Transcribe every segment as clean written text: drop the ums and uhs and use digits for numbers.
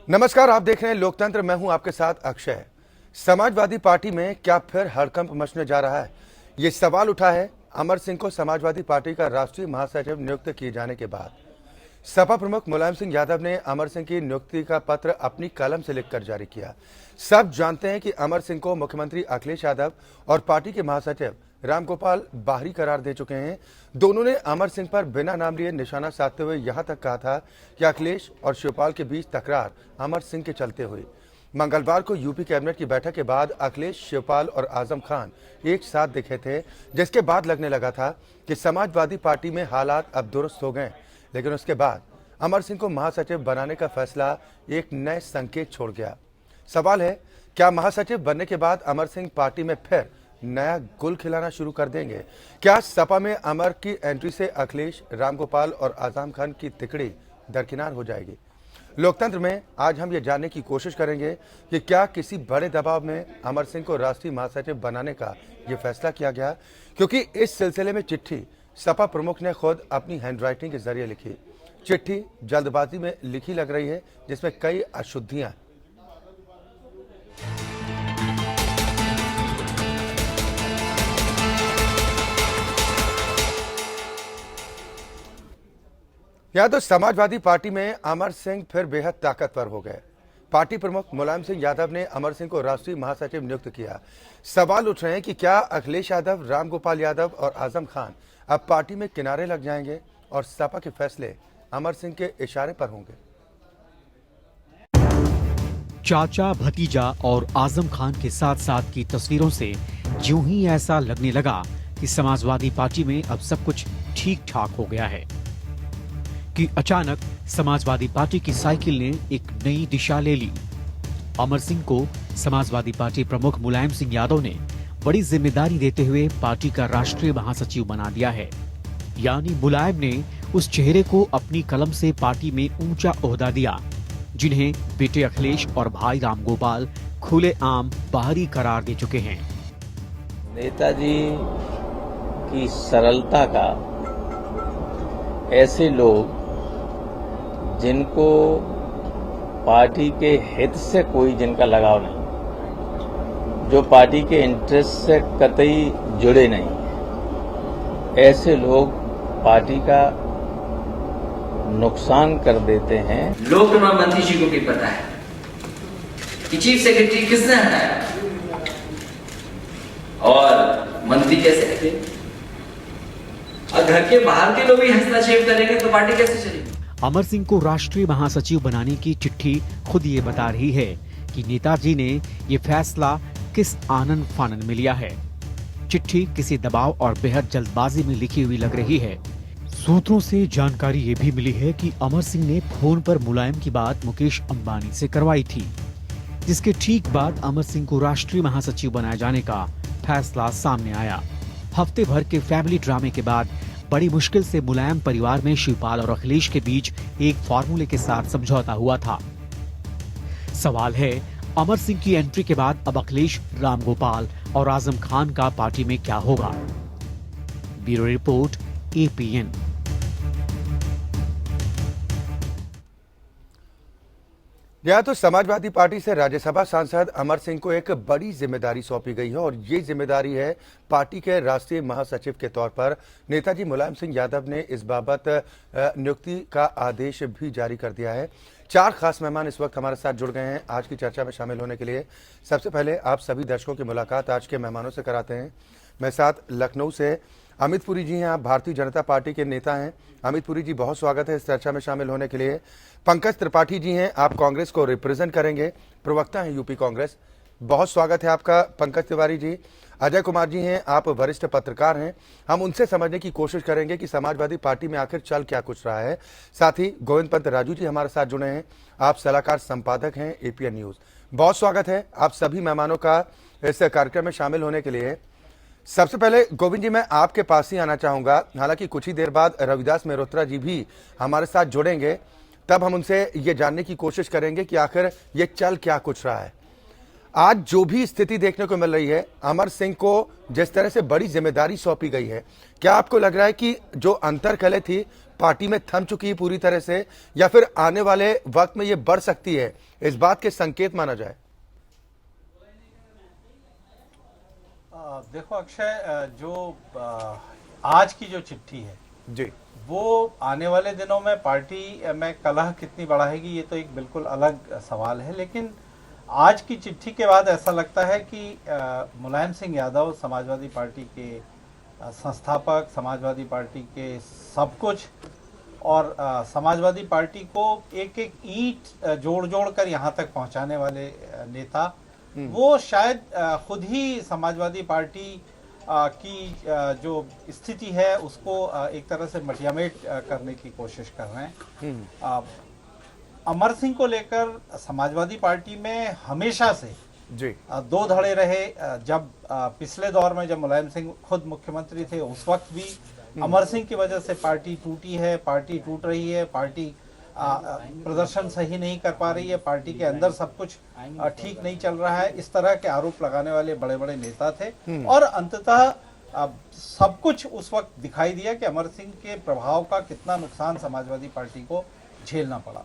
नमस्कार, आप देख रहे हैं लोकतंत्र। मैं हूं आपके साथ अक्षय। समाजवादी पार्टी में क्या फिर हड़कंप मचने जा रहा है? ये सवाल उठा है अमर सिंह को समाजवादी पार्टी का राष्ट्रीय महासचिव नियुक्त किए जाने के बाद। सपा प्रमुख मुलायम सिंह यादव ने अमर सिंह की नियुक्ति का पत्र अपनी कलम से लिखकर जारी किया। सब जानते हैं कि अमर सिंह को मुख्यमंत्री अखिलेश यादव और पार्टी के महासचिव रामगोपाल बाहरी करार दे चुके हैं। दोनों ने अमर सिंह पर बिना नाम लिए निशाना साधते हुए यहां तक कहा था कि अखिलेश और शिवपाल के बीच तकरार अमर सिंह के चलते हुई। मंगलवार को यूपी कैबिनेट की बैठक के बाद अखिलेश, शिवपाल और आजम खान एक साथ दिखे थे, जिसके बाद लगने लगा था कि समाजवादी पार्टी में हालात अब दुरुस्त हो गए। लेकिन उसके बाद अमर सिंह को महासचिव बनाने का फैसला एक नए संकेत छोड़ गया। सवाल है, क्या महासचिव बनने के बाद अमर सिंह पार्टी में फिर नया गुल खिलाना शुरू कर देंगे? क्या सपा में अमर की एंट्री से अखिलेश, रामगोपाल और आजम खान की तिकड़ी दरकिनार हो जाएगी? लोकतंत्र में आज हम ये जानने की कोशिश करेंगे कि क्या किसी बड़े दबाव में अमर सिंह को राष्ट्रीय महासचिव बनाने का ये फैसला किया गया, क्योंकि इस सिलसिले में चिट्ठी सपा प्रमुख ने खुद अपनी हैंडराइटिंग के जरिए लिखी। चिट्ठी जल्दबाजी में लिखी लग रही है, जिसमें कई अशुद्धियां। या तो समाजवादी पार्टी में अमर सिंह फिर बेहद ताकतवर हो गए। पार्टी प्रमुख मुलायम सिंह यादव ने अमर सिंह को राष्ट्रीय महासचिव नियुक्त किया। सवाल उठ रहे हैं कि क्या अखिलेश यादव, रामगोपाल यादव और आजम खान अब पार्टी में किनारे लग जाएंगे और सपा के फैसले अमर सिंह के इशारे पर होंगे? चाचा, भतीजा और आजम खान के साथ साथ की तस्वीरों से यूं ही ऐसा लगने लगा कि समाजवादी पार्टी में अब सब कुछ ठीक ठाक हो गया है कि अचानक समाजवादी पार्टी की साइकिल ने एक नई दिशा ले ली। अमर सिंह को समाजवादी पार्टी प्रमुख मुलायम सिंह यादव ने बड़ी जिम्मेदारी देते हुए पार्टी का राष्ट्रीय महासचिव बना दिया है। यानी मुलायम ने उस चेहरे को अपनी कलम से पार्टी में ऊंचा ओहदा दिया, जिन्हें बेटे अखिलेश और भाई रामगोपाल खुलेआम बाहरी करार दे चुके हैं। नेताजी की सरलता का ऐसे लोग जिनको पार्टी के हित से कोई जिनका लगाव नहीं, जो पार्टी के इंटरेस्ट से कतई जुड़े नहीं, ऐसे लोग पार्टी का नुकसान कर देते हैं। लोक निर्माण मंत्री जी को भी पता है कि चीफ सेक्रेटरी किसने हटाया और मंत्री कैसे हटे, और घर के बाहर के लोग भी हस्तक्षेप करेंगे तो पार्टी कैसे चलेगी? अमर सिंह को राष्ट्रीय महासचिव बनाने की चिट्ठी खुद ये बता रही है कि नेताजी ने ये फैसला किस आनन फानन में लिया है। चिट्ठी किसी दबाव और बेहद जल्दबाजी में लिखी हुई लग रही है। सूत्रों से जानकारी ये भी मिली है कि अमर सिंह ने फोन पर मुलायम की बात मुकेश अंबानी से करवाई थी, जिसके ठीक बाद अमर सिंह को राष्ट्रीय महासचिव बनाए जाने का फैसला सामने आया। हफ्ते भर के फैमिली ड्रामे के बाद बड़ी मुश्किल से मुलायम परिवार में शिवपाल और अखिलेश के बीच एक फॉर्मूले के साथ समझौता हुआ था। सवाल है, अमर सिंह की एंट्री के बाद अब अखिलेश, रामगोपाल और आजम खान का पार्टी में क्या होगा? Bureau report, APN। या तो समाजवादी पार्टी से राज्यसभा सांसद अमर सिंह को एक बड़ी जिम्मेदारी सौंपी गई है और ये जिम्मेदारी है पार्टी के राष्ट्रीय महासचिव के तौर पर। नेताजी मुलायम सिंह यादव ने इस बाबत नियुक्ति का आदेश भी जारी कर दिया है। 4 खास मेहमान इस वक्त हमारे साथ जुड़ गए हैं आज की चर्चा में शामिल होने के लिए। सबसे पहले आप सभी दर्शकों की मुलाकात आज के मेहमानों से कराते हैं। मेरे साथ लखनऊ से अमित पुरी जी हैं, आप भारतीय जनता पार्टी के नेता हैं। अमित पुरी जी, बहुत स्वागत है इस चर्चा में शामिल होने के लिए। पंकज त्रिपाठी जी हैं, आप कांग्रेस को रिप्रेजेंट करेंगे, प्रवक्ता हैं यूपी कांग्रेस, बहुत स्वागत है आपका पंकज तिवारी जी। अजय कुमार जी हैं, आप वरिष्ठ पत्रकार हैं, हम उनसे समझने की कोशिश करेंगे कि समाजवादी पार्टी में आखिर चल क्या कुछ रहा है। साथ ही गोविंद पंत राजू जी हमारे साथ जुड़े हैं, आप सलाहकार संपादक हैं APN न्यूज। बहुत स्वागत है आप सभी मेहमानों का इस कार्यक्रम में शामिल होने के लिए। सबसे पहले गोविंद जी, मैं आपके पास ही आना चाहूंगा। हालांकि कुछ ही देर बाद रविदास मेहरोत्रा जी भी हमारे साथ जुड़ेंगे, तब हम उनसे ये जानने की कोशिश करेंगे कि आखिर ये चल क्या कुछ रहा है। आज जो भी स्थिति देखने को मिल रही है, अमर सिंह को जिस तरह से बड़ी जिम्मेदारी सौंपी गई है, क्या आपको लग रहा है कि जो अंतर्कलह थी पार्टी में थम चुकी है पूरी तरह से, या फिर आने वाले वक्त में ये बढ़ सकती है, इस बात के संकेत माना जाए? देखो अक्षय, जो आज की जो चिट्ठी है जी, वो आने वाले दिनों में पार्टी में कलह कितनी बढ़ाएगी ये तो एक बिल्कुल अलग सवाल है। लेकिन आज की चिट्ठी के बाद ऐसा लगता है कि मुलायम सिंह यादव समाजवादी पार्टी के संस्थापक, समाजवादी पार्टी के सब कुछ, और समाजवादी पार्टी को एक एक ईंट जोड़ जोड़ कर यहाँ तक पहुँचाने वाले नेता, वो शायद खुद ही समाजवादी पार्टी की जो स्थिति है उसको एक तरह से मटियामेट करने की कोशिश कर रहे हैं। अमर सिंह को लेकर समाजवादी पार्टी में हमेशा से जी, दो धड़े रहे। जब पिछले दौर में जब मुलायम सिंह खुद मुख्यमंत्री थे उस वक्त भी अमर सिंह की वजह से पार्टी टूटी है, पार्टी टूट रही है, पार्टी प्रदर्शन सही नहीं कर पा रही है, पार्टी के अंदर सब कुछ ठीक नहीं चल रहा है, इस तरह के आरोप लगाने वाले बड़े बड़े नेता थे। और अंततः सब कुछ उस वक्त दिखाई दिया कि अमर सिंह के प्रभाव का कितना नुकसान समाजवादी पार्टी को झेलना पड़ा।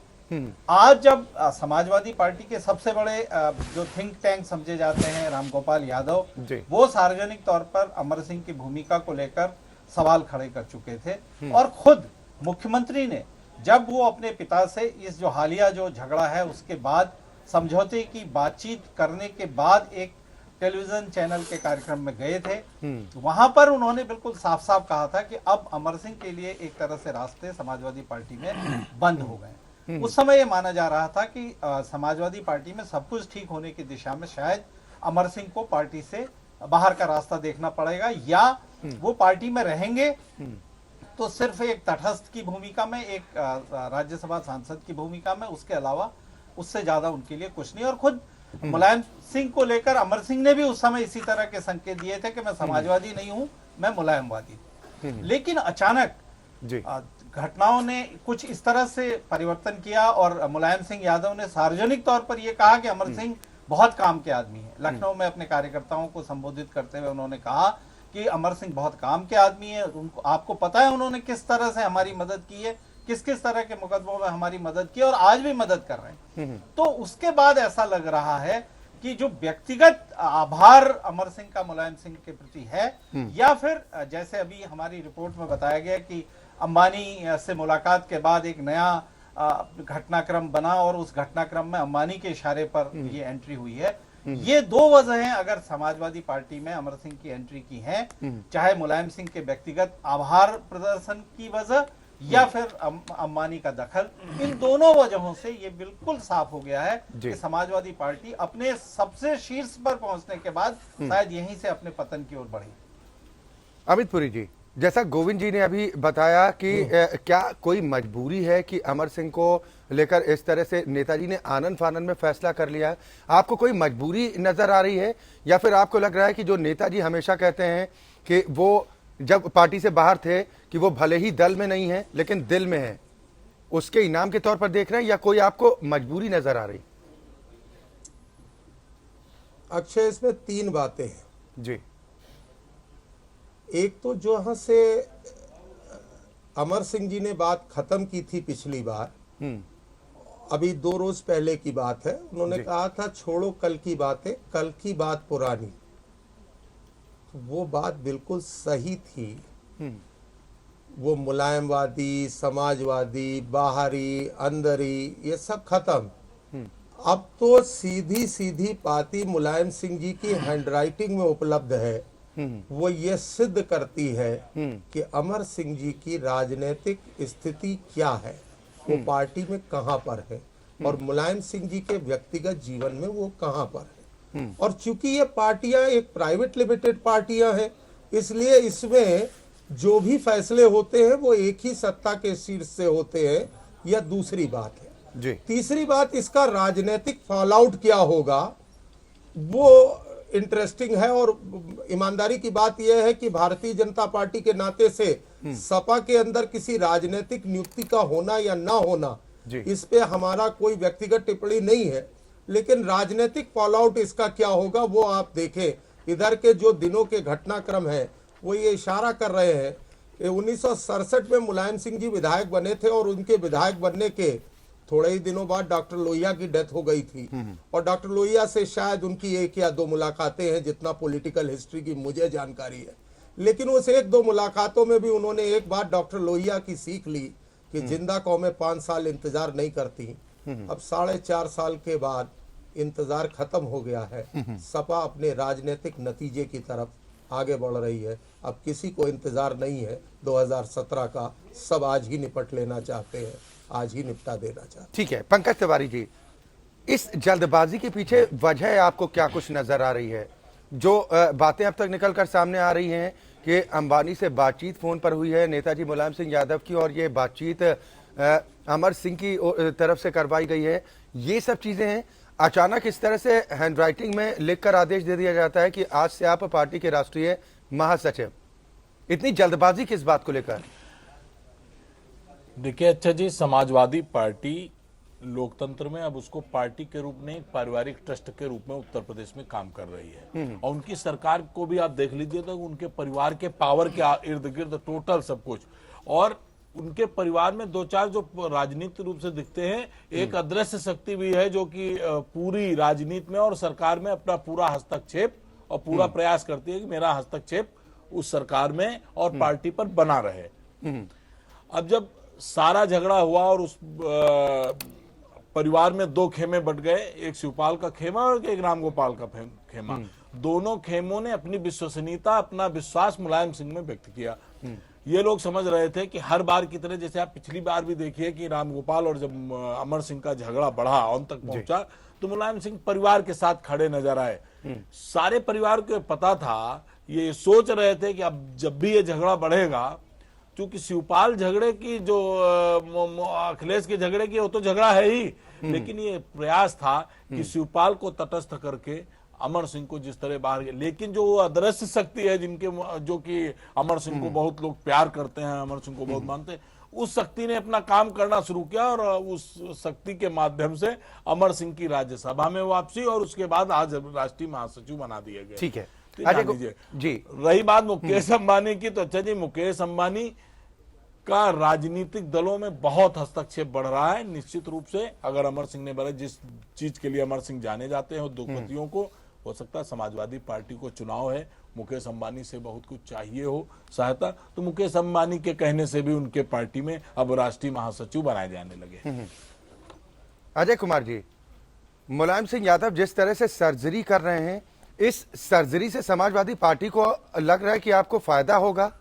आज जब समाजवादी पार्टी के सबसे बड़े जो थिंक टैंक समझे जाते हैं रामगोपाल यादव, वो सार्वजनिक तौर पर अमर सिंह की भूमिका को लेकर सवाल खड़े कर चुके थे। और खुद मुख्यमंत्री ने जब वो अपने पिता से इस जो हालिया जो झगड़ा है उसके बाद समझौते की बातचीत करने के बाद एक टेलीविजन चैनल के कार्यक्रम में गए थे, वहां पर उन्होंने बिल्कुल साफ साफ कहा था कि अब अमर सिंह के लिए एक तरह से रास्ते समाजवादी पार्टी में बंद हो गए। उस समय ये माना जा रहा था कि समाजवादी पार्टी में सब कुछ ठीक होने की दिशा में शायद अमर सिंह को पार्टी से बाहर का रास्ता देखना पड़ेगा, या वो पार्टी में रहेंगे तो सिर्फ एक तटस्थ की भूमिका में, एक राज्यसभा सांसद की भूमिका में, उसके अलावा उससे ज्यादा उनके लिए कुछ नहीं। और खुद मुलायम सिंह को लेकर अमर सिंह ने भी उस समय इसी तरह के संकेत दिए थे कि मैं समाजवादी नहीं हूं, मैं मुलायमवादी। लेकिन अचानक घटनाओं ने कुछ इस तरह से परिवर्तन किया और मुलायम सिंह यादव ने सार्वजनिक तौर पर यह कहा कि अमर सिंह बहुत काम के आदमी है। लखनऊ में अपने कार्यकर्ताओं को संबोधित करते हुए उन्होंने कहा कि अमर सिंह बहुत काम के आदमी है, उनको आपको पता है उन्होंने किस तरह से हमारी मदद की है, किस किस तरह के मुकदमों में हमारी मदद की और आज भी मदद कर रहे हैं। तो उसके बाद ऐसा लग रहा है कि जो व्यक्तिगत आभार अमर सिंह का मुलायम सिंह के प्रति है, या फिर जैसे अभी हमारी रिपोर्ट में बताया गया कि अंबानी से मुलाकात के बाद एक नया घटनाक्रम बना और उस घटनाक्रम में अंबानी के इशारे पर ये एंट्री हुई है। ये दो वजहें अगर समाजवादी पार्टी में अमर सिंह की एंट्री की हैं, चाहे मुलायम सिंह के व्यक्तिगत आभार प्रदर्शन की वजह या फिर अंबानी का दखल, इन दोनों वजहों से ये बिल्कुल साफ हो गया है कि समाजवादी पार्टी अपने सबसे शीर्ष पर पहुंचने के बाद शायद यहीं से अपने पतन की ओर बढ़ी। अमित पुरी जी, जैसा गोविंद जी ने अभी बताया कि क्या कोई मजबूरी है कि अमर सिंह को लेकर इस तरह से नेताजी ने आनन फानन में फैसला कर लिया है? आपको कोई मजबूरी नजर आ रही है, या फिर आपको लग रहा है कि जो नेताजी हमेशा कहते हैं कि वो जब पार्टी से बाहर थे कि वो भले ही दल में नहीं है लेकिन दिल में है, उसके इनाम के तौर पर देख रहे हैं, या कोई आपको मजबूरी नजर आ रही? अक्षय, इसमें तीन बातें हैं जी। एक तो जो यहाँ से अमर सिंह जी ने बात खत्म की थी पिछली बार, अभी 2 रोज पहले की बात है, उन्होंने कहा था छोड़ो कल की बातें, कल की बात पुरानी। वो बात बिल्कुल सही थी। वो मुलायमवादी, समाजवादी, बाहरी, अंदरी, ये सब खत्म। अब तो सीधी सीधी पाती मुलायम सिंह जी की हैंडराइटिंग में उपलब्ध है। वो ये सिद्ध करती है कि अमर सिंह जी की राजनीतिक स्थिति क्या है, वो पार्टी में कहां पर है और मुलायम सिंह जी के व्यक्तिगत जीवन में वो कहां पर है। और चूंकि ये पार्टियां एक प्राइवेट लिमिटेड पार्टियां हैं, इसलिए इसमें जो भी फैसले होते हैं वो एक ही सत्ता के शीर्ष से होते हैं, यह दूसरी बात है जी। तीसरी बात, इसका राजनीतिक फॉल आउट क्या होगा वो इंटरेस्टिंग है। और ईमानदारी की बात यह है कि भारतीय जनता पार्टी के नाते से सपा के अंदर किसी राजनीतिक नियुक्ति का होना या ना होना, इस पे हमारा कोई व्यक्तिगत टिप्पणी नहीं है। लेकिन राजनीतिक फॉल आउट इसका क्या होगा वो आप देखें। इधर के जो दिनों के घटनाक्रम है वो ये इशारा कर रहे हैं कि 1967 में मुलायम सिंह जी विधायक बने थे और उनके विधायक बनने के थोड़े ही दिनों बाद डॉक्टर लोहिया की डेथ हो गई थी और डॉक्टर लोहिया से शायद उनकी 1 या 2 मुलाकातें हैं, जितना पॉलिटिकल हिस्ट्री की मुझे जानकारी है। लेकिन उस 1-2 मुलाकातों में भी उन्होंने एक बात डॉक्टर लोहिया की सीख ली कि जिंदा कौमें 5 साल इंतजार नहीं करती। अब 4.5 साल के बाद इंतजार खत्म हो गया है। सपा अपने राजनीतिक नतीजे की तरफ आगे बढ़ रही है। अब किसी को इंतजार नहीं है 2017 का, सब आज ही निपट लेना चाहते हैं, आज ही निपटा देना चाहते हैं। ठीक है पंकज तिवारी जी, इस जल्दबाजी के पीछे वजह आपको क्या कुछ नजर आ रही है? जो बातें अब तक निकल कर सामने आ रही हैं कि अंबानी से बातचीत फोन पर हुई है नेताजी मुलायम सिंह यादव की, और ये बातचीत अमर सिंह की तरफ से करवाई गई है, ये सब चीजें हैं। अचानक इस तरह से हैंडराइटिंग में लिखकर आदेश दे दिया जाता है कि आज से आप पार्टी के राष्ट्रीय महासचिव। इतनी जल्दबाजी किस बात को लेकर? देखिए अच्छा जी, समाजवादी पार्टी लोकतंत्र में अब उसको पार्टी के रूप में एक पारिवारिक ट्रस्ट के रूप में उत्तर प्रदेश में काम कर रही है। और उनकी सरकार को भी आप देख लीजिए तो उनके परिवार के पावर के इर्द गिर्द टोटल सब कुछ, और उनके परिवार में 2-4 जो राजनीतिक रूप से दिखते हैं, एक अदृश्य शक्ति भी है जो कि पूरी राजनीति में और सरकार में अपना पूरा हस्तक्षेप और पूरा प्रयास करती है कि मेरा हस्तक्षेप उस सरकार में और पार्टी पर बना रहे। अब जब सारा झगड़ा हुआ और उस परिवार में 2 खेमे बट गए, एक शिवपाल का खेमा और एक रामगोपाल का खेमा। दोनों खेमों ने अपनी विश्वसनीयता, अपना विश्वास मुलायम सिंह में व्यक्त किया। ये लोग समझ रहे थे कि हर बार की तरह, जैसे आप पिछली बार भी देखिए कि रामगोपाल और जब अमर सिंह का झगड़ा बढ़ा, अंत तक पहुंचा, तो मुलायम सिंह परिवार के साथ खड़े नजर आए। सारे परिवार को पता था, ये सोच रहे थे कि अब जब भी ये झगड़ा बढ़ेगा, क्योंकि शिवपाल झगड़े की जो अखिलेश के झगड़े की वो तो झगड़ा है ही, लेकिन ये प्रयास था कि शिवपाल को तटस्थ करके अमर सिंह को जिस तरह बाहर, लेकिन जो अदृश्य शक्ति है जिनके, जो कि अमर सिंह को बहुत लोग प्यार करते हैं, अमर सिंह को बहुत मानते हैं, उस शक्ति ने अपना काम करना शुरू किया और उस शक्ति के माध्यम से अमर सिंह की राज्यसभा में वापसी और उसके बाद आज राष्ट्रीय महासचिव बना दिए गए। ठीक है जी। रही बात मुकेश अंबानी की, तो अच्छा जी, मुकेश अंबानी का राजनीतिक दलों में बहुत हस्तक्षेप बढ़ रहा है। निश्चित रूप से अगर अमर सिंह ने बोला जिस चीज के लिए अमर सिंह जाने जाते हैं उद्योगपतियों को, हो सकता है समाजवादी पार्टी को चुनाव है, मुकेश अंबानी से बहुत कुछ चाहिए हो सहायता, तो मुकेश अंबानी के कहने से भी उनके पार्टी में अब राष्ट्रीय महासचिव बनाए जाने लगे। अजय कुमार जी, मुलायम सिंह यादव जिस तरह से सर्जरी कर रहे हैं, इस सर्जरी से समाजवादी पार्टी को लग रहा है कि आपको फायदा होगा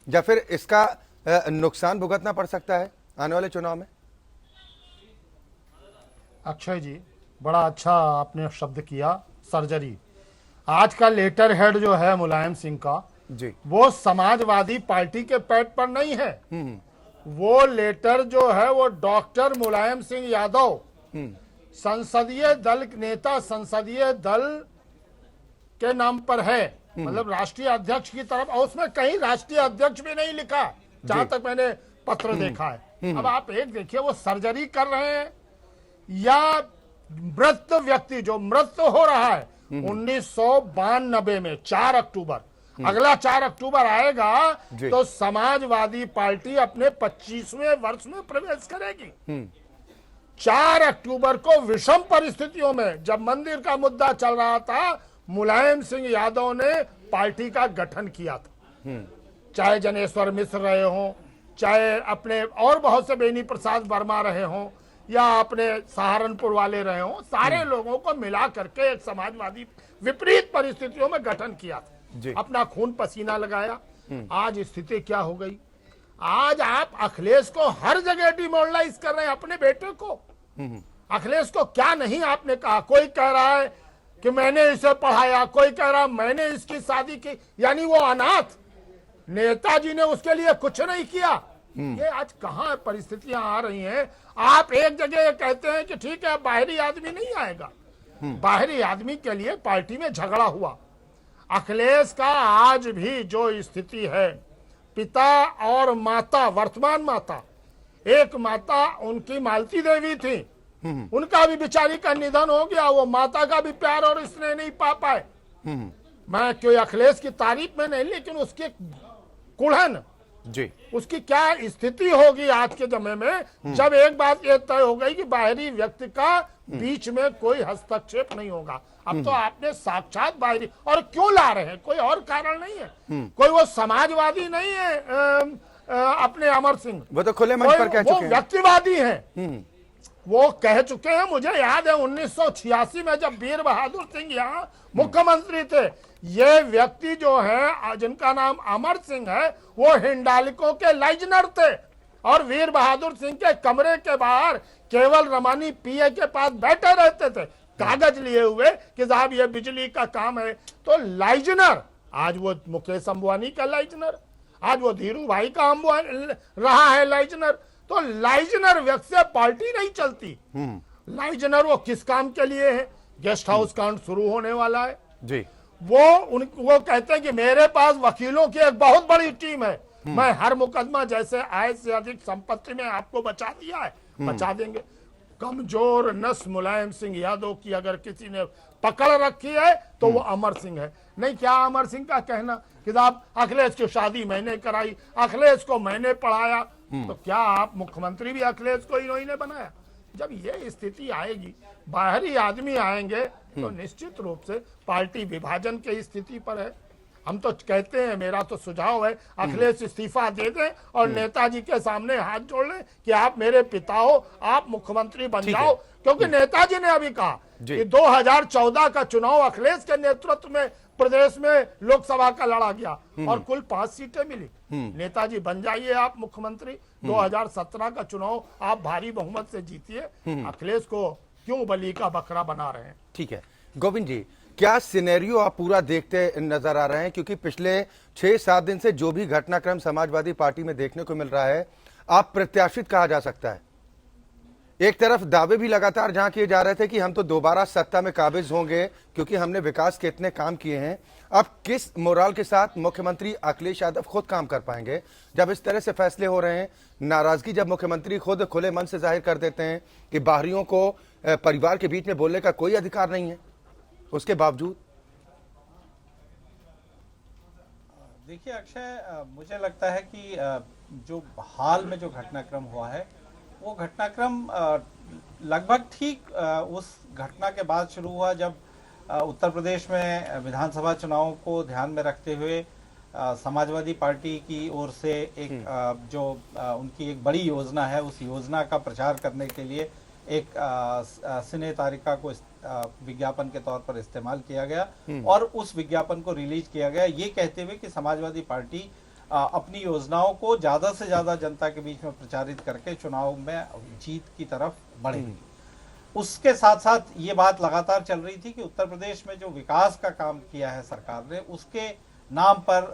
या फिर इसका नुकसान भुगतना पड़ सकता है आने वाले चुनाव में? अक्षय जी, बड़ा अच्छा आपने शब्द किया, सर्जरी। आज का लेटर हेड जो है मुलायम सिंह का जी, वो समाजवादी पार्टी के पेट पर नहीं है। वो लेटर जो है वो डॉक्टर मुलायम सिंह यादव, संसदीय दल नेता, संसदीय दल के नाम पर है, मतलब राष्ट्रीय अध्यक्ष की तरफ, और उसमें कहीं राष्ट्रीय अध्यक्ष भी नहीं लिखा, जहां तक मैंने पत्र देखा है। अब आप एक देखिए, वो सर्जरी कर रहे हैं या मृत व्यक्ति जो मृत हो रहा है 1992 में 4 अक्टूबर, अगला 4 अक्टूबर आएगा तो समाजवादी पार्टी अपने 25वें वर्ष में प्रवेश करेगी। 4 अक्टूबर को विषम परिस्थितियों में, जब मंदिर का मुद्दा चल रहा था, मुलायम सिंह यादव ने पार्टी का गठन किया था। चाहे जनेश्वर मिश्र रहे हों, चाहे अपने और बहुत से बेनी प्रसाद वर्मा रहे हों, या अपने सहारनपुर वाले रहे हों, सारे लोगों को मिला करके एक समाजवादी विपरीत परिस्थितियों में गठन किया था, अपना खून पसीना लगाया। आज स्थिति क्या हो गई? आज आप अखिलेश को हर जगह डिमोरलाइज कर रहे हैं, अपने बेटे को। अखिलेश को क्या नहीं आपने कहा? कोई कह रहा है कि मैंने इसे पढ़ाया, कोई कह रहा मैंने इसकी शादी की, यानी वो अनाथ, नेताजी ने उसके लिए कुछ नहीं किया। ये आज कहां परिस्थितियां आ रही हैं? आप एक जगह कहते हैं कि ठीक है बाहरी आदमी नहीं आएगा, बाहरी आदमी के लिए पार्टी में झगड़ा हुआ। अखिलेश का आज भी जो स्थिति है, पिता और माता, वर्तमान माता, एक माता उनकी मालती देवी थी, उनका भी बेचारी का निधन हो गया, वो माता का भी प्यार और स्नेह नहीं पा पाए। मैं कोई अखिलेश की तारीफ में नहीं, लेकिन उसकी कुड़न, जी, उसकी क्या स्थिति होगी आज के समय में, जब एक बात ये तय हो गई कि बाहरी व्यक्ति का बीच में कोई हस्तक्षेप नहीं होगा। अब तो आपने साक्षात बाहरी, और क्यों ला रहे हैं, कोई और कारण नहीं है, कोई वो समाजवादी नहीं है अपने अमर सिंह, वो तो खुले मंच पर कह चुके हैं, व्यक्तिवादी हैं। वो कह चुके हैं, मुझे याद है 1986 में जब वीर बहादुर सिंह यहाँ मुख्यमंत्री थे, ये व्यक्ति जो है जिनका नाम अमर सिंह है, वो हिंडाल्को के लाइजनर थे, और वीर बहादुर सिंह के कमरे के बाहर केवल रमानी पीए के पास बैठे रहते थे, कागज लिए हुए कि साहब ये बिजली का काम है। तो लाइजनर, आज वो मुकेश अंबानी का लाइजनर, आज वो धीरू भाई का रहा है लाइजनर। तो लाइजनर व्यक्ति से पार्टी नहीं चलती। लाइजनर वो किस काम के लिए है? गेस्ट हाउस कांड शुरू होने वाला है जी, वो कहते हैं कि मेरे पास वकीलों की एक बहुत बड़ी टीम है, मैं हर मुकदमा जैसे आय से अधिक संपत्ति में आपको बचा दिया है, बचा देंगे। कमजोर नस मुलायम सिंह यादव की अगर किसी ने पकड़ रखी है तो वो अमर सिंह है। नहीं, क्या अमर सिंह का कहना कि साहब अखिलेश की शादी मैंने कराई, अखिलेश को मैंने पढ़ाया, तो क्या आप मुख्यमंत्री भी अखिलेश को ही ने बनाया? जब ये स्थिति आएगी, बाहरी आदमी आएंगे, तो निश्चित रूप से पार्टी विभाजन की स्थिति पर है। हम तो कहते हैं, मेरा तो सुझाव है, अखिलेश इस्तीफा दे दें और नेताजी के सामने हाथ जोड़ लें कि आप मेरे पिता हो, आप मुख्यमंत्री बन जाओ। क्योंकि नेताजी ने अभी कहा कि 2014 का चुनाव अखिलेश के नेतृत्व में प्रदेश में लोकसभा का लड़ा गया और कुल 5 सीटें मिली। नेताजी बन जाइए आप मुख्यमंत्री, 2017 का चुनाव आप भारी बहुमत से जीतिए, अखिलेश को क्यों बलि का बकरा बना रहे हैं? ठीक है गोविंद जी, क्या सिनेरियो आप पूरा देखते नजर आ रहे हैं? क्योंकि पिछले 6-7 दिन से जो भी घटनाक्रम समाजवादी पार्टी में देखने को मिल रहा है, आप प्रत्याशित कहा जा सकता है। एक तरफ दावे भी लगातार जहां किए जा रहे थे कि हम तो दोबारा सत्ता में काबिज होंगे क्योंकि हमने विकास के इतने काम किए हैं। अब किस मोराल के साथ मुख्यमंत्री अखिलेश यादव खुद काम कर पाएंगे जब इस तरह से फैसले हो रहे हैं? नाराजगी जब मुख्यमंत्री खुद खुले मन से जाहिर कर देते हैं कि बाहरियों को परिवार के बीच में बोलने का कोई अधिकार नहीं है, उसके बावजूद? देखिए अक्षय, मुझे लगता है कि जो हाल में जो घटनाक्रम हुआ है, वो घटनाक्रम लगभग ठीक उस घटना के बाद शुरू हुआ जब उत्तर प्रदेश में विधानसभा चुनाव को ध्यान में रखते हुए समाजवादी पार्टी की ओर से एक जो उनकी एक बड़ी योजना है, उस योजना का प्रचार करने के लिए एक सिने तारिका को विज्ञापन के तौर पर इस्तेमाल किया गया और उस विज्ञापन को रिलीज किया गया ये कहते हुए कि समाजवादी पार्टी अपनी योजनाओं को ज्यादा से ज्यादा जनता के बीच में प्रचारित करके चुनाव में जीत की तरफ बढ़ेगी। उसके साथ साथ ये बात लगातार चल रही थी कि उत्तर प्रदेश में जो विकास का काम किया है सरकार ने, उसके नाम पर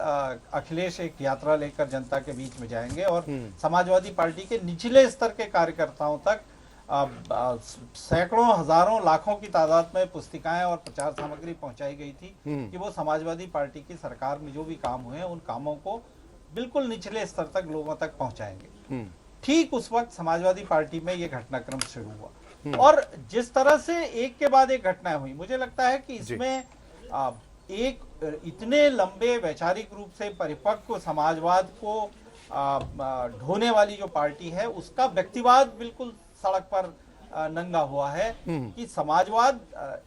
अखिलेश एक यात्रा लेकर जनता के बीच में जाएंगे और समाजवादी पार्टी के निचले स्तर के कार्यकर्ताओं तक सैकड़ों, हजारों, लाखों की तादाद में पुस्तिकाएं और प्रचार सामग्री पहुंचाई गई थी कि वो समाजवादी पार्टी की सरकार में जो भी काम हुए हैं उन कामों को बिल्कुल निचले स्तर तक लोगों तक पहुंचाएंगे। ठीक उस वक्त समाजवादी पार्टी में ये घटनाक्रम शुरू हुआ और जिस तरह से एक के बाद एक घटनाएं हुई, मुझे लगता है कि इसमें एक इतने लंबे वैचारिक रूप से परिपक्व समाजवाद को ढोने वाली जो पार्टी है, उसका व्यक्तिवाद बिल्कुल सड़क पर नंगा हुआ है कि समाजवाद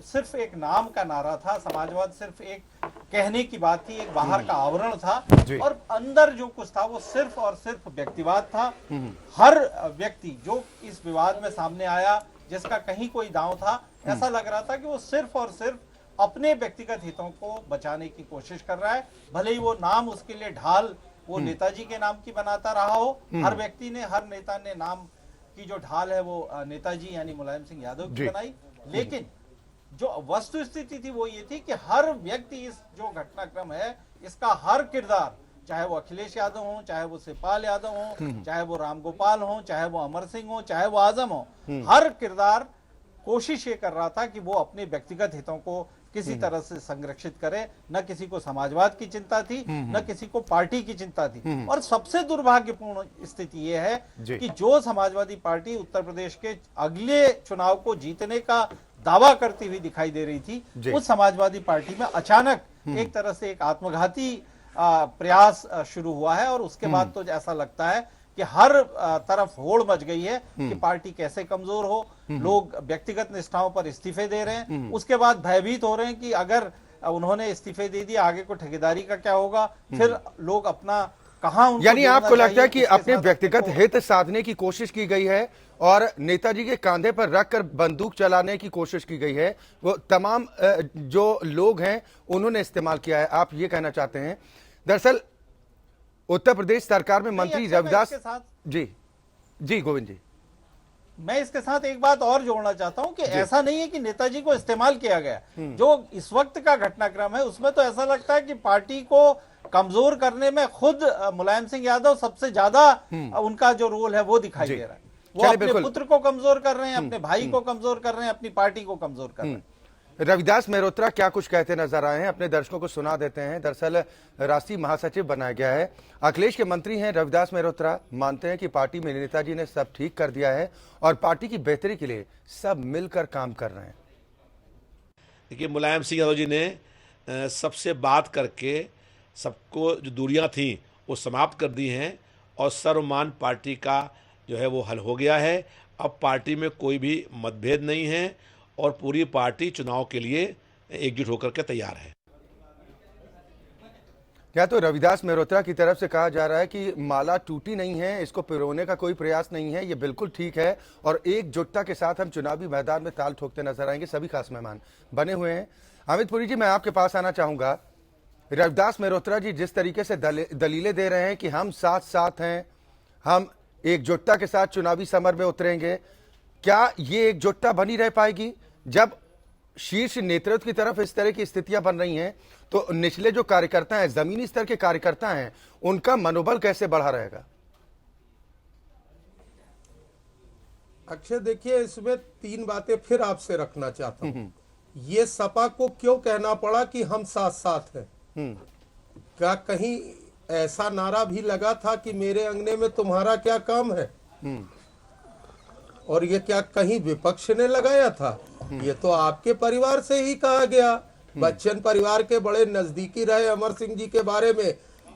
सिर्फ एक नाम का नारा था, समाजवाद सिर्फ एक कहने की बात थी, एक बाहर का आवरण था और अंदर जो कुछ था वो सिर्फ और सिर्फ व्यक्तिवाद था। हर व्यक्ति जो इस विवाद में सामने आया, जिसका कहीं कोई दांव था, ऐसा लग रहा था कि वो सिर्फ और सिर्फ अपने व्यक्तिगत हितों को बचाने की कोशिश कर रहा है। भले ही वो नाम उसके लिए ढाल वो नेताजी के नाम की बनाता रहा हो, हर व्यक्ति ने, हर नेता ने नाम की जो ढाल है वो नेताजी यानी मुलायम सिंह यादव की बनाई, लेकिन जो वस्तु स्थिति थी वो ये थी कि हर व्यक्ति इस जो घटनाक्रम है इसका हर किरदार, चाहे वो अखिलेश यादव हो, चाहे वो शिवपाल यादव हो, चाहे वो रामगोपाल हो, चाहे वो अमर सिंह हो, चाहे वो आजम हो, हर किरदार कोशिश ये कर रहा था कि वो अपने व्यक्तिगत हितों को किसी तरह से संरक्षित करे। न किसी को समाजवाद की चिंता थी, न किसी को पार्टी की चिंता थी। और सबसे दुर्भाग्यपूर्ण स्थिति यह है कि जो समाजवादी पार्टी उत्तर प्रदेश के अगले चुनाव को जीतने का दावा करती हुई दिखाई दे रही थी, उस समाजवादी पार्टी में अचानक एक तरह से एक आत्मघाती प्रयास शुरू हुआ है। और उसके बाद तो ऐसा लगता है कि हर तरफ होड़ मच गई है कि पार्टी कैसे कमजोर हो। लोग व्यक्तिगत निष्ठाओं पर इस्तीफे दे रहे हैं, उसके बाद भयभीत हो रहे हैं कि अगर उन्होंने इस्तीफे दे दिया आगे को ठेकेदारी का क्या होगा, फिर लोग अपना कहां उनको यानी जोड़ना आपको लगता है चाहिए, कि अपने व्यक्तिगत हित साधने की कोशिश की गई है और नेताजी के कांधे पर रखकर बंदूक चलाने की कोशिश की गई है, वो तमाम जो लोग हैं उन्होंने इस्तेमाल किया है, आप ये कहना चाहते हैं। दरअसल उत्तर प्रदेश सरकार में मंत्री रविदास जी गोविंद जी, मैं इसके साथ एक बात और जोड़ना चाहता हूं कि ऐसा नहीं है कि नेताजी को इस्तेमाल किया गया। जो इस वक्त का घटनाक्रम है उसमें तो ऐसा लगता है कि पार्टी को कमजोर करने में खुद मुलायम सिंह यादव सबसे ज्यादा उनका जो रोल है वो दिखाई दे रहा है। वो अपने पुत्र को कमजोर कर रहे हैं, अपने भाई को कमजोर कर रहे हैं, अपनी पार्टी को कमजोर कर रहे हैं। रविदास मेहरोत्रा क्या कुछ कहते नजर आए हैं, अपने दर्शकों को सुना देते हैं। दरअसल राष्ट्रीय महासचिव बनाया गया है, अखिलेश के मंत्री हैं रविदास मेहरोत्रा, मानते हैं कि पार्टी में नेताजी ने सब ठीक कर दिया है और पार्टी की बेहतरी के लिए सब मिलकर काम कर रहे हैं। देखिए, मुलायम सिंह यादव जी ने सबसे बात करके सबको जो दूरियां थी वो समाप्त कर दी हैं और सर्वमान पार्टी का जो है वो हल हो गया है। अब पार्टी में कोई भी मतभेद नहीं है और पूरी पार्टी चुनाव के लिए एकजुट होकर के तैयार है। क्या तो रविदास मेहरोत्रा की तरफ से कहा जा रहा है कि माला टूटी नहीं है, इसको पिरोने का कोई प्रयास नहीं है, ये बिल्कुल ठीक है और एकजुटता के साथ हम चुनावी मैदान में ताल ठोकते नजर आएंगे। सभी खास मेहमान बने हुए हैं। अमित पुरी जी, मैं आपके पास आना चाहूंगा। रविदास मेहरोत्रा जी जिस तरीके से दलीलें दे रहे हैं कि हम साथ साथ हैं, हम एकजुटता के साथ चुनावी समर में उतरेंगे, क्या ये एकजुटता बनी रह पाएगी जब शीर्ष नेतृत्व की तरफ इस तरह की स्थितियां बन रही हैं? तो निचले जो कार्यकर्ता हैं, जमीनी स्तर के कार्यकर्ता हैं, उनका मनोबल कैसे बढ़ा रहेगा? अक्षय, देखिए, इसमें तीन बातें फिर आपसे रखना चाहता हूं। ये सपा को क्यों कहना पड़ा कि हम साथ साथ हैं? क्या कहीं ऐसा नारा भी लगा था कि मेरे अंगने में तुम्हारा क्या काम है? और ये क्या कहीं विपक्ष ने लगाया था? ये तो आपके परिवार से ही कहा गया। बच्चन परिवार के बड़े नजदीकी रहे अमर सिंह जी के बारे में,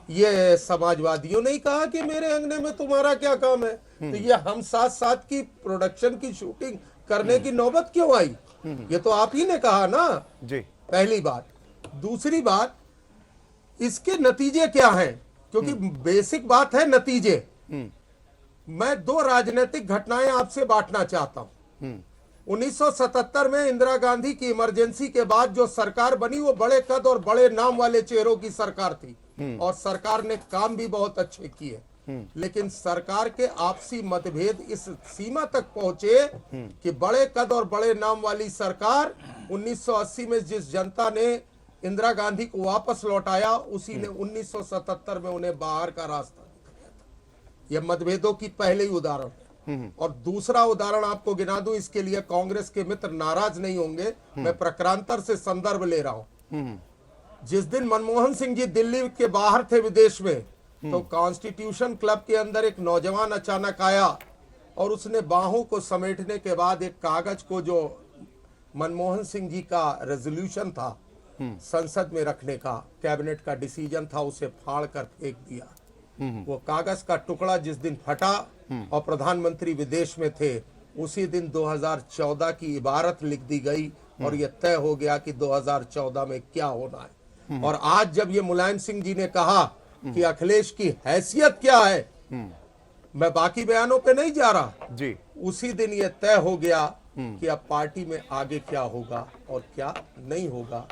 ये समाजवादियों ने ही कहा कि मेरे अंगने में तुम्हारा क्या काम है। तो ये हम साथ साथ की प्रोडक्शन की शूटिंग करने की नौबत क्यों आई? ये तो आप ही ने कहा ना जी। पहली बात। दूसरी बात, इसके नतीजे क्या हैं? क्योंकि बेसिक बात है नतीजे। मैं दो राजनीतिक घटनाएं आपसे बांटना चाहता हूं। 1977 में इंदिरा गांधी की इमरजेंसी के बाद जो सरकार बनी वो बड़े कद और बड़े नाम वाले चेहरों की सरकार थी और सरकार ने काम भी बहुत अच्छे किए। लेकिन सरकार के आपसी मतभेद इस सीमा तक पहुंचे कि बड़े कद और बड़े नाम वाली सरकार 1980 में जिस जनता ने इंदिरा गांधी को वापस लौटाया, उसी ने 1977 में उन्हें बाहर का रास्ता दिखाया था। यह मतभेदों की पहले ही उदाहरण है। और दूसरा उदाहरण आपको गिना दूं, इसके लिए कांग्रेस के मित्र नाराज नहीं होंगे, मैं प्रक्रांतर से संदर्भ ले रहा हूं। जिस दिन मनमोहन सिंह जी दिल्ली के बाहर थे विदेश में, तो कॉन्स्टिट्यूशन क्लब के अंदर एक नौजवान अचानक आया और उसने बाहों को समेटने के बाद एक कागज को, जो मनमोहन सिंह जी का रेजोल्यूशन था संसद में रखने का, कैबिनेट का डिसीजन था, उसे फाड़ कर फेंक दिया। वो कागज का टुकड़ा जिस दिन फटा और प्रधानमंत्री विदेश में थे, उसी दिन 2014 की इबारत लिख दी गई और यह तय हो गया कि 2014 में क्या होना है। और आज जब ये मुलायम सिंह जी ने कहा कि अखिलेश की हैसियत क्या है, मैं बाकी बयानों पे नहीं जा रहा जी, उसी दिन ये तय हो गया कि अब पार्टी में आगे क्या होगा और क्या नहीं होगा।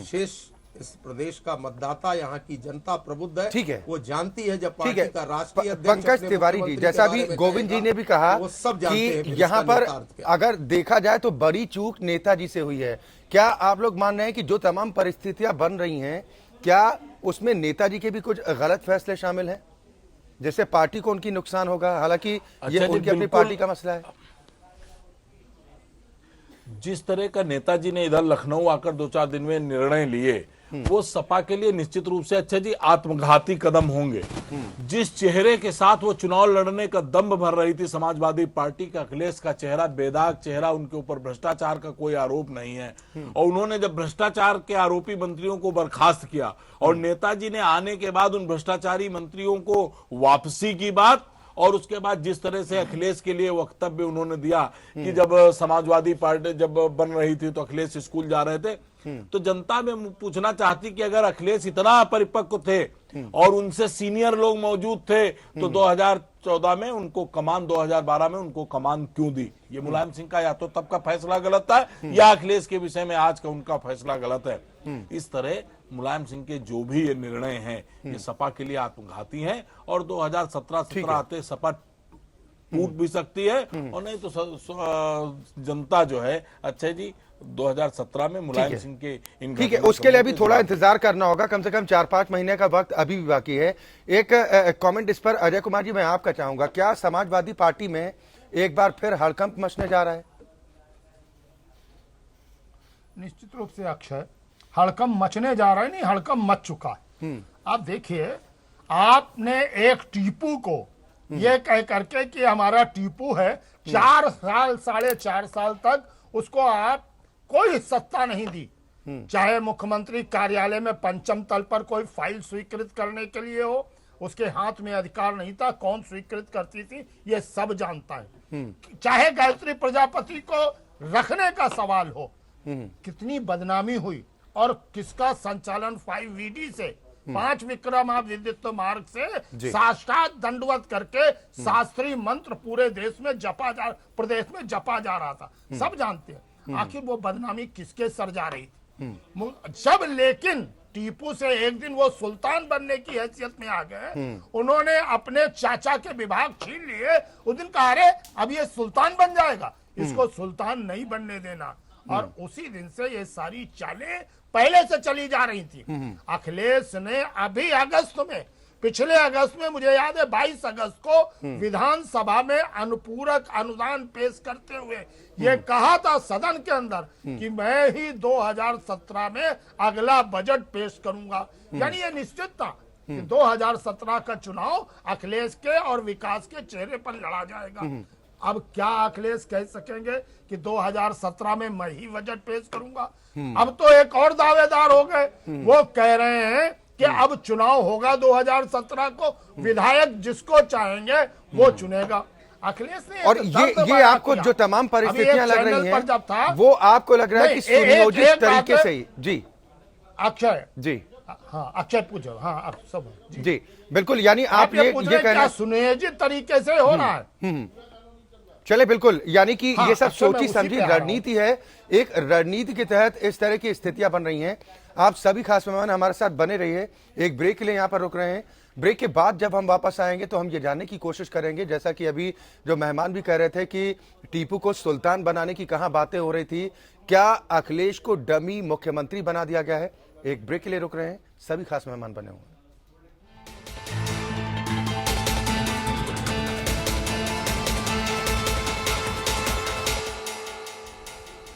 शेष इस प्रदेश का मतदाता, यहाँ की जनता प्रबुद्ध है, ठीक है, वो जानती है। जब पार्टी का राष्ट्रीय अध्यक्ष पंकज तिवारी जी, जैसा भी गोविंद जी ने भी कहा वो सब जानते हैं कि यहाँ पर अगर देखा जाए तो बड़ी चूक नेताजी से हुई है। क्या आप लोग मान रहे हैं कि जो तमाम परिस्थितियां बन रही हैं, क्या उसमें नेताजी के भी कुछ गलत फैसले शामिल हैं, जैसे पार्टी को उनकी नुकसान होगा? हालांकि ये उनकी अपनी पार्टी का मसला है। जिस तरह का नेताजी ने इधर लखनऊ आकर 2-4 दिन में निर्णय लिए, वो सपा के लिए निश्चित रूप से अच्छा जी आत्मघाती कदम होंगे। जिस चेहरे के साथ वो चुनाव लड़ने का दम्भ भर रही थी समाजवादी पार्टी का, अखिलेश का चेहरा बेदाग चेहरा, उनके ऊपर भ्रष्टाचार का कोई आरोप नहीं है, और उन्होंने जब भ्रष्टाचार के आरोपी मंत्रियों को बर्खास्त किया और नेताजी ने आने के बाद उन भ्रष्टाचारी मंत्रियों को वापसी की बात, और उसके बाद जिस तरह से अखिलेश के लिए वक्तव्य उन्होंने दिया कि जब समाजवादी पार्टी जब बन रही थी तो अखिलेश स्कूल जा रहे थे, तो जनता में पूछना चाहती कि अगर अखिलेश इतना परिपक्व थे और उनसे सीनियर लोग मौजूद थे तो 2014 में उनको कमान, 2012 में उनको कमान क्यों दी? ये मुलायम सिंह का या तो तब का फैसला गलत है या अखिलेश के विषय में आज का उनका फैसला गलत है। इस तरह मुलायम सिंह के जो भी ये निर्णय हैं ये सपा के लिए आत्मघाती हैं, और 2017 आते सपा टूट भी सकती है, और नहीं तो जनता जो है अच्छा जी 2017 में मुलायम सिंह के इन ठीक है, उसके लिए अभी थोड़ा इंतजार करना होगा, कम से कम 4-5 महीने का वक्त अभी भी बाकी है। एक कमेंट इस पर अजय कुमार जी मैं आपका चाहूंगा, क्या समाजवादी पार्टी में एक बार फिर हड़कंप मचने जा रहा है? निश्चित रूप से अक्षय, हड़कंप मचने जा रहा है, नहीं हड़कंप मच चुका है। आप देखिए, आपने एक टीपू को ये कह करके कि हमारा टीपू है, 4 साल 4.5 साल तक उसको आप कोई सत्ता नहीं दी, चाहे मुख्यमंत्री कार्यालय में पंचम तल पर कोई फाइल स्वीकृत करने के लिए हो, उसके हाथ में अधिकार नहीं था, कौन स्वीकृत करती थी ये सब जानता है। चाहे गायत्री प्रजापति को रखने का सवाल हो, कितनी बदनामी हुई और किसका संचालन 5VD से 5 विक्रमादित्य मार्ग से साष्टांग दंडवत करके शास्त्रीय मंत्र पूरे देश में प्रदेश में जपा जा रहा था, सब जानते हैं। आखिर वो बदनामी किसके सर जा रही थी जब, लेकिन टीपू से एक दिन वो सुल्तान बनने की हैसियत में आ गए, उन्होंने अपने चाचा के विभाग छीन लिए, उस दिन कहा अरे अब ये सुल्तान बन जाएगा, इसको सुल्तान नहीं बनने देना, और उसी दिन से ये सारी चालें पहले से चली जा रही थी। अखिलेश ने अभी पिछले अगस्त में मुझे याद है 22 अगस्त को विधानसभा में अनुपूरक अनुदान पेश करते हुए ये कहा था सदन के अंदर कि मैं ही 2017 में अगला बजट पेश करूंगा। यानी ये निश्चित था कि 2017 का चुनाव अखिलेश के और विकास के चेहरे पर लड़ा जाएगा। अब क्या अखिलेश कह सकेंगे कि 2017 में मैं ही बजट पेश करूंगा? अब तो एक और दावेदार हो गए, वो कह रहे हैं कि अब चुनाव होगा 2017 को, विधायक जिसको चाहेंगे वो चुनेगा। अखिलेश ने और ये आपको जो तमाम परिस्थितियां लग रही हैं वो आपको लग रहा है कि सुनियोजित तरीके से ही? जी अक्षय जी, हाँ अक्षय पूछो, हाँ आप सब जी बिल्कुल, यानी आप ये कह रहे हैं सुनियोजित तरीके से हो रहा है। चले बिल्कुल, यानी कि ये सब सोची समझी पे आ रहा हूं। रणनीति है, एक रणनीति के तहत इस तरह की स्थितियां बन रही हैं। आप सभी खास मेहमान हमारे साथ बने रहिए, एक ब्रेक के लिए यहाँ पर रुक रहे हैं। ब्रेक के बाद जब हम वापस आएंगे तो हम ये जानने की कोशिश करेंगे, जैसा कि अभी जो मेहमान भी कह रहे थे कि टीपू को सुल्तान बनाने की कहाँ बातें हो रही थी, क्या अखिलेश को डमी मुख्यमंत्री बना दिया गया है? एक ब्रेक के लिए रुक रहे हैं, सभी खास मेहमान बने हुए।